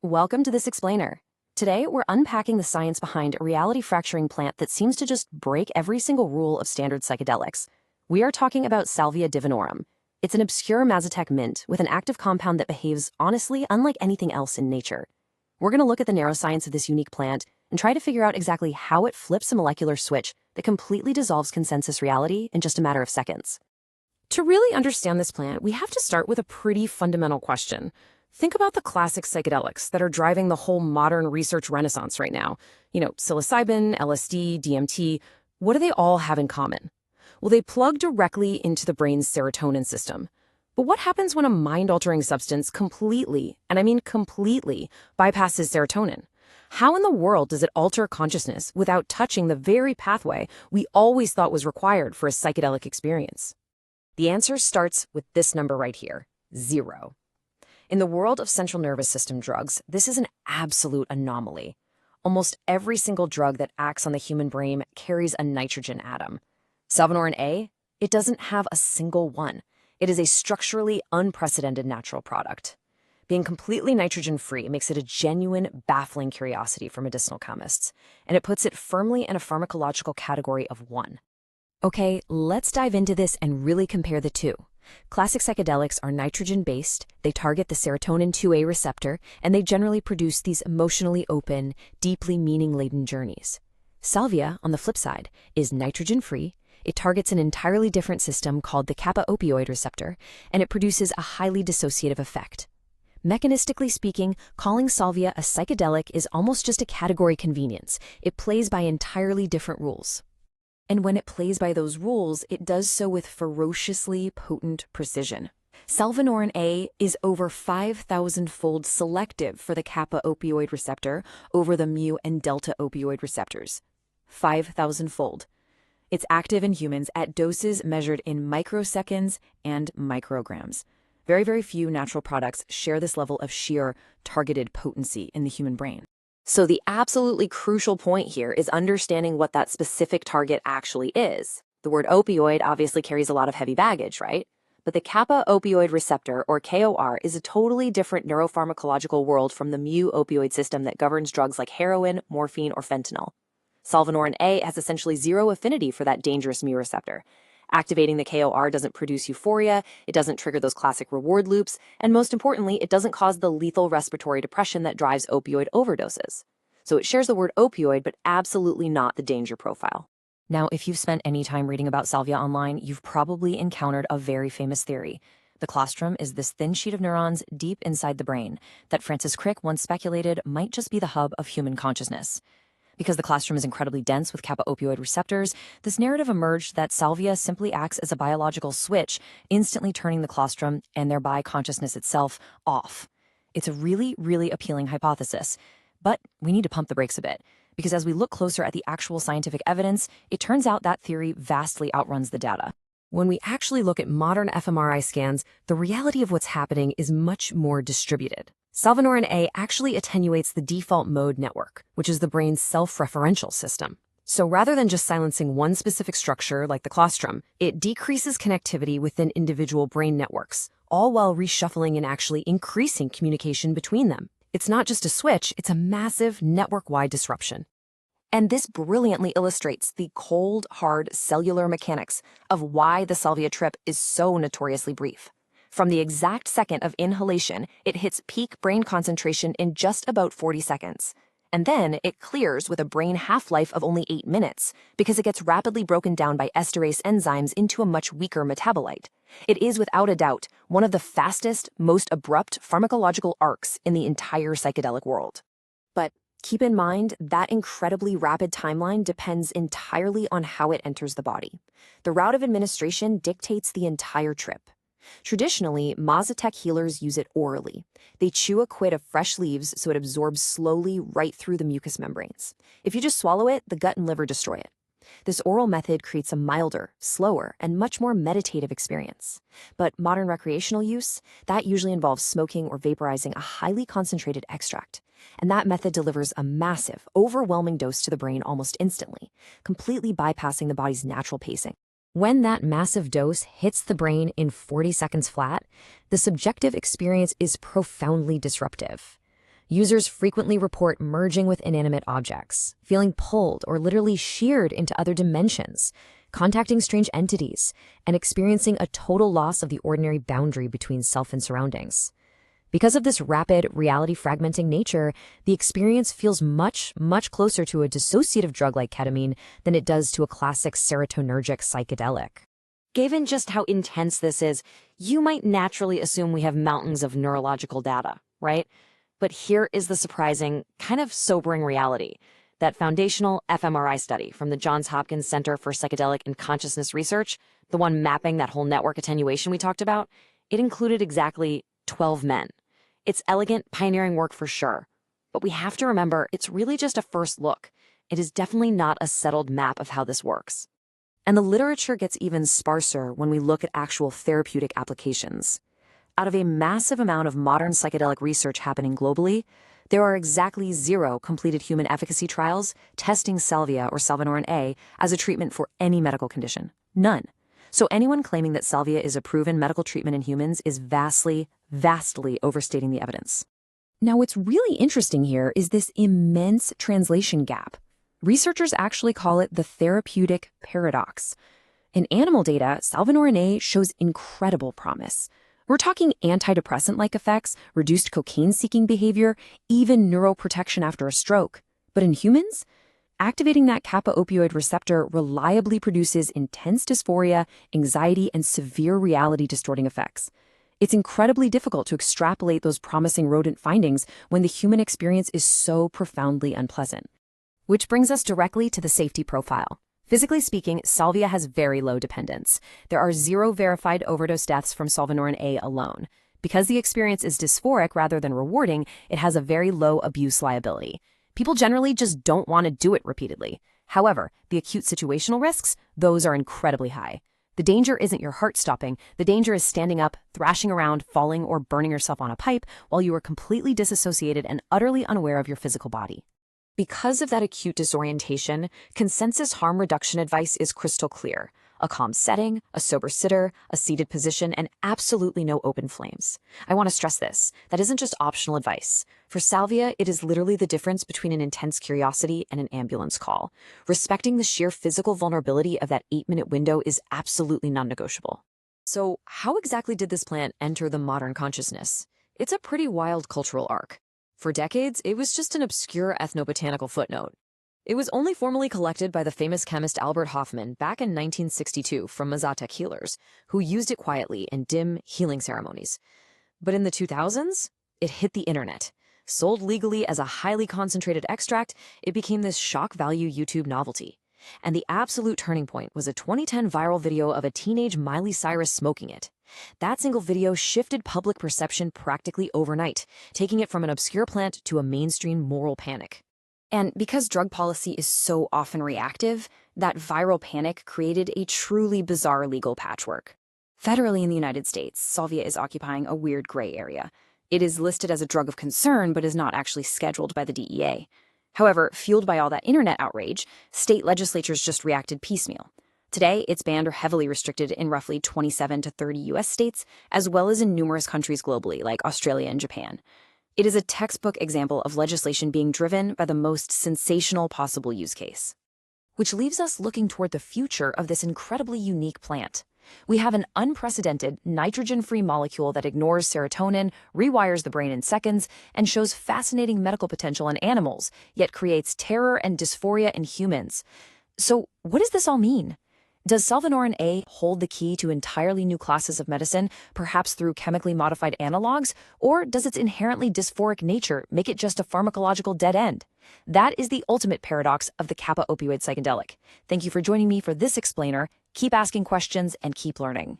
Welcome to this explainer. Today, we're unpacking the science behind a reality-fracturing plant that seems to just break every single rule of standard psychedelics. We are talking about Salvia Divinorum. It's an obscure mazotec mint with an active compound that behaves, honestly, unlike anything else in nature. We're going to look at the neuroscience of this unique plant and try to figure out exactly how it flips a molecular switch that completely dissolves consensus reality in just a matter of seconds. To really understand this plant, we have to start with a pretty fundamental question. Think about the classic psychedelics that are driving the whole modern research renaissance right now. Psilocybin, LSD, DMT. What do they all have in common? Well, they plug directly into the brain's serotonin system. But what happens when a mind-altering substance completely, and I mean completely, bypasses serotonin? How in the world does it alter consciousness without touching the very pathway we always thought was required for a psychedelic experience? The answer starts with this number right here, 0. In the world of central nervous system drugs, this is an absolute anomaly. Almost every single drug that acts on the human brain carries a nitrogen atom. Salvinorin A, it doesn't have a single one. It is a structurally unprecedented natural product. Being completely nitrogen-free makes it a genuine, baffling curiosity for medicinal chemists, and it puts it firmly in a pharmacological category of 1. Okay, let's dive into this and really compare the two. Classic psychedelics are nitrogen-based, they target the serotonin 2A receptor, and they generally produce these emotionally open, deeply meaning-laden journeys. Salvia, on the flip side, is nitrogen-free, it targets an entirely different system called the Kappa-Opioid receptor, and it produces a highly dissociative effect. Mechanistically speaking, calling Salvia a psychedelic is almost just a category convenience. It plays by entirely different rules. And when it plays by those rules, it does so with ferociously potent precision. Salvinorin A is over 5,000-fold selective for the Kappa-Opioid receptor over the mu and delta opioid receptors. 5,000-fold. It's active in humans at doses measured in microseconds and micrograms. Very, very few natural products share this level of sheer targeted potency in the human brain. So the absolutely crucial point here is understanding what that specific target actually is. The word opioid obviously carries a lot of heavy baggage, right? But the Kappa-Opioid receptor, or KOR, is a totally different neuropharmacological world from the mu opioid system that governs drugs like heroin, morphine, or fentanyl. Salvinorin A has essentially zero affinity for that dangerous mu receptor. Activating the KOR doesn't produce euphoria, it doesn't trigger those classic reward loops, and most importantly, it doesn't cause the lethal respiratory depression that drives opioid overdoses. So it shares the word opioid, but absolutely not the danger profile. Now, if you've spent any time reading about salvia online, you've probably encountered a very famous theory. The colostrum is this thin sheet of neurons deep inside the brain that Francis Crick once speculated might just be the hub of human consciousness. Because the colostrum is incredibly dense with Kappa-Opioid receptors, this narrative emerged that salvia simply acts as a biological switch, instantly turning the colostrum, and thereby consciousness itself, off. It's a really, really appealing hypothesis. But we need to pump the brakes a bit, because as we look closer at the actual scientific evidence, it turns out that theory vastly outruns the data. When we actually look at modern fMRI scans, the reality of what's happening is much more distributed. Salvinorin A actually attenuates the default mode network, which is the brain's self-referential system. So rather than just silencing one specific structure like the colostrum, it decreases connectivity within individual brain networks, all while reshuffling and actually increasing communication between them. It's not just a switch, it's a massive network-wide disruption. And this brilliantly illustrates the cold, hard cellular mechanics of why the salvia trip is so notoriously brief. From the exact second of inhalation, it hits peak brain concentration in just about 40 seconds. And then it clears with a brain half-life of only 8 minutes because it gets rapidly broken down by esterase enzymes into a much weaker metabolite. It is without a doubt one of the fastest, most abrupt pharmacological arcs in the entire psychedelic world. But keep in mind that incredibly rapid timeline depends entirely on how it enters the body. The route of administration dictates the entire trip. Traditionally, mazotec healers use it orally. They chew a quid of fresh leaves so it absorbs slowly right through the mucous membranes. If you just swallow it, the gut and liver destroy it. This oral method creates a milder, slower, and much more meditative experience. But modern recreational use, that usually involves smoking or vaporizing a highly concentrated extract. And that method delivers a massive, overwhelming dose to the brain almost instantly, completely bypassing the body's natural pacing. When that massive dose hits the brain in 40 seconds flat, the subjective experience is profoundly disruptive. Users frequently report merging with inanimate objects, feeling pulled or literally sheared into other dimensions, contacting strange entities, and experiencing a total loss of the ordinary boundary between self and surroundings. Because of this rapid reality fragmenting nature, the experience feels much, much closer to a dissociative drug like ketamine than it does to a classic serotonergic psychedelic. Given just how intense this is, you might naturally assume we have mountains of neurological data, right? But here is the surprising, kind of sobering reality. That foundational fMRI study from the Johns Hopkins Center for Psychedelic and Consciousness Research, the one mapping that whole network attenuation we talked about, it included exactly 12 men. It's elegant, pioneering work for sure. But we have to remember, it's really just a first look. It is definitely not a settled map of how this works. And the literature gets even sparser when we look at actual therapeutic applications. Out of a massive amount of modern psychedelic research happening globally, there are exactly 0 completed human efficacy trials testing Salvia or Salvinorin A as a treatment for any medical condition. None. So anyone claiming that Salvia is a proven medical treatment in humans is vastly, vastly overstating the evidence. Now, what's really interesting here is this immense translation gap. Researchers actually call it the therapeutic paradox. In animal data, Salvinorin A shows incredible promise. We're talking antidepressant-like effects, reduced cocaine-seeking behavior, even neuroprotection after a stroke. But in humans, activating that Kappa-Opioid receptor reliably produces intense dysphoria, anxiety, and severe reality-distorting effects. It's incredibly difficult to extrapolate those promising rodent findings when the human experience is so profoundly unpleasant. Which brings us directly to the safety profile. Physically speaking, Salvia has very low dependence. There are 0 verified overdose deaths from Salvinorin A alone. Because the experience is dysphoric rather than rewarding, it has a very low abuse liability. People generally just don't want to do it repeatedly. However, the acute situational risks, those are incredibly high. The danger isn't your heart stopping. The danger is standing up, thrashing around, falling, or burning yourself on a pipe while you are completely disassociated and utterly unaware of your physical body. Because of that acute disorientation, consensus harm reduction advice is crystal clear. A calm setting, a sober sitter, a seated position, and absolutely no open flames. I want to stress this. That isn't just optional advice. For Salvia, it is literally the difference between an intense curiosity and an ambulance call. Respecting the sheer physical vulnerability of that 8-minute window is absolutely non-negotiable. So, how exactly did this plant enter the modern consciousness? It's a pretty wild cultural arc. For decades, it was just an obscure ethnobotanical footnote. It was only formally collected by the famous chemist Albert Hofmann back in 1962 from Mazatec healers, who used it quietly in dim healing ceremonies. But in the 2000s, it hit the internet. Sold legally as a highly concentrated extract, it became this shock value YouTube novelty. And the absolute turning point was a 2010 viral video of a teenage Miley Cyrus smoking it. That single video shifted public perception practically overnight, taking it from an obscure plant to a mainstream moral panic. And because drug policy is so often reactive, that viral panic created a truly bizarre legal patchwork. Federally in the United States, Salvia is occupying a weird gray area. It is listed as a drug of concern, but is not actually scheduled by the DEA. However, fueled by all that internet outrage, state legislatures just reacted piecemeal. Today, it's banned or heavily restricted in roughly 27 to 30 U.S. states, as well as in numerous countries globally, like Australia and Japan. It is a textbook example of legislation being driven by the most sensational possible use case. Which leaves us looking toward the future of this incredibly unique plant. We have an unprecedented nitrogen-free molecule that ignores serotonin, rewires the brain in seconds, and shows fascinating medical potential in animals, yet creates terror and dysphoria in humans. So, what does this all mean? Does Salvinorin A hold the key to entirely new classes of medicine, perhaps through chemically modified analogs, or does its inherently dysphoric nature make it just a pharmacological dead end? That is the ultimate paradox of the Kappa-Opioid psychedelic. Thank you for joining me for this explainer. Keep asking questions and keep learning.